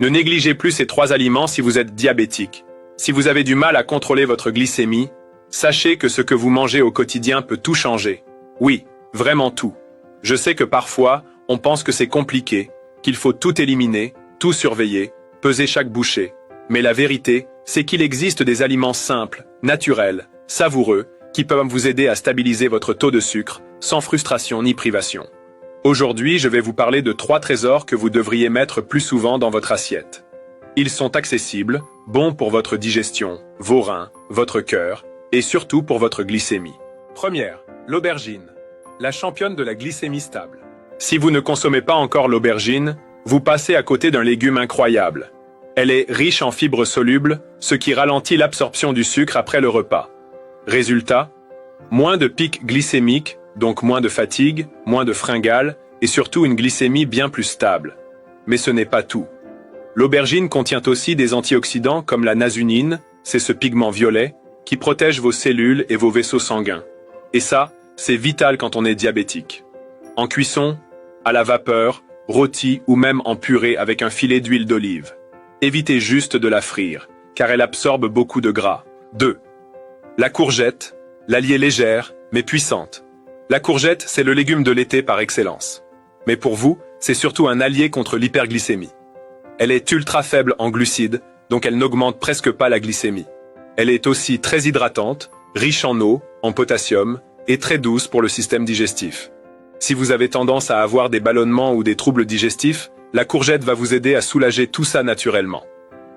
Ne négligez plus ces 3 aliments si vous êtes diabétique. Si vous avez du mal à contrôler votre glycémie, sachez que ce que vous mangez au quotidien peut tout changer. Oui, vraiment tout. Je sais que parfois, on pense que c'est compliqué, qu'il faut tout éliminer, tout surveiller, peser chaque bouchée. Mais la vérité, c'est qu'il existe des aliments simples, naturels, savoureux, qui peuvent vous aider à stabiliser votre taux de sucre, sans frustration ni privation. Aujourd'hui, je vais vous parler de 3 trésors que vous devriez mettre plus souvent dans votre assiette. Ils sont accessibles, bons pour votre digestion, vos reins, votre cœur, et surtout pour votre glycémie. Première, l'aubergine, la championne de la glycémie stable. Si vous ne consommez pas encore l'aubergine, vous passez à côté d'un légume incroyable. Elle est riche en fibres solubles, ce qui ralentit l'absorption du sucre après le repas. Résultat, moins de pics glycémiques, donc moins de fatigue, moins de fringales, et surtout une glycémie bien plus stable. Mais ce n'est pas tout. L'aubergine contient aussi des antioxydants comme la nasunine, c'est ce pigment violet, qui protège vos cellules et vos vaisseaux sanguins. Et ça, c'est vital quand on est diabétique. En cuisson, à la vapeur, rôti ou même en purée avec un filet d'huile d'olive. Évitez juste de la frire, car elle absorbe beaucoup de gras. 2. La courgette, l'alliée légère, mais puissante. La courgette, c'est le légume de l'été par excellence. Mais pour vous, c'est surtout un allié contre l'hyperglycémie. Elle est ultra faible en glucides, donc elle n'augmente presque pas la glycémie. Elle est aussi très hydratante, riche en eau, en potassium, et très douce pour le système digestif. Si vous avez tendance à avoir des ballonnements ou des troubles digestifs, la courgette va vous aider à soulager tout ça naturellement.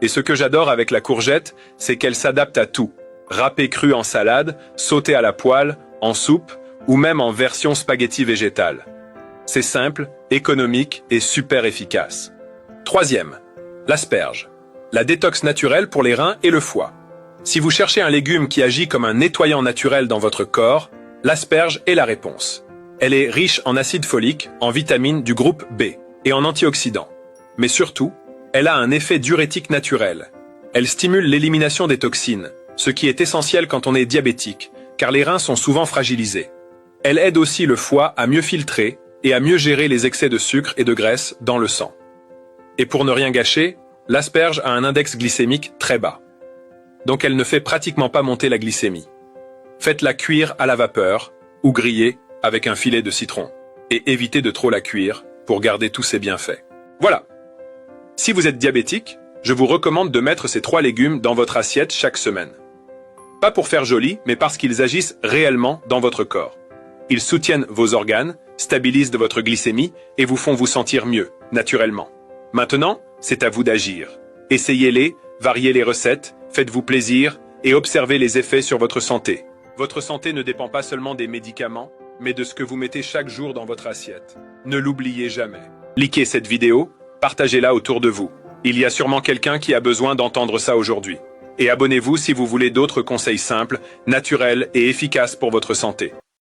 Et ce que j'adore avec la courgette, c'est qu'elle s'adapte à tout. Râpée crue en salade, sautée à la poêle, en soupe, ou même en version spaghetti végétale. C'est simple, économique et super efficace. Troisième, l'asperge. La détox naturelle pour les reins et le foie. Si vous cherchez un légume qui agit comme un nettoyant naturel dans votre corps, l'asperge est la réponse. Elle est riche en acide folique, en vitamines du groupe B et en antioxydants. Mais surtout, elle a un effet diurétique naturel. Elle stimule l'élimination des toxines, ce qui est essentiel quand on est diabétique, car les reins sont souvent fragilisés. Elle aide aussi le foie à mieux filtrer et à mieux gérer les excès de sucre et de graisse dans le sang. Et pour ne rien gâcher, l'asperge a un index glycémique très bas. Donc elle ne fait pratiquement pas monter la glycémie. Faites-la cuire à la vapeur ou griller avec un filet de citron. Et évitez de trop la cuire pour garder tous ses bienfaits. Voilà. Si vous êtes diabétique, je vous recommande de mettre ces 3 légumes dans votre assiette chaque semaine. Pas pour faire joli, mais parce qu'ils agissent réellement dans votre corps. Ils soutiennent vos organes, stabilisent votre glycémie et vous font vous sentir mieux, naturellement. Maintenant, c'est à vous d'agir. Essayez-les, variez les recettes, faites-vous plaisir et observez les effets sur votre santé. Votre santé ne dépend pas seulement des médicaments, mais de ce que vous mettez chaque jour dans votre assiette. Ne l'oubliez jamais. Likez cette vidéo, partagez-la autour de vous. Il y a sûrement quelqu'un qui a besoin d'entendre ça aujourd'hui. Et abonnez-vous si vous voulez d'autres conseils simples, naturels et efficaces pour votre santé.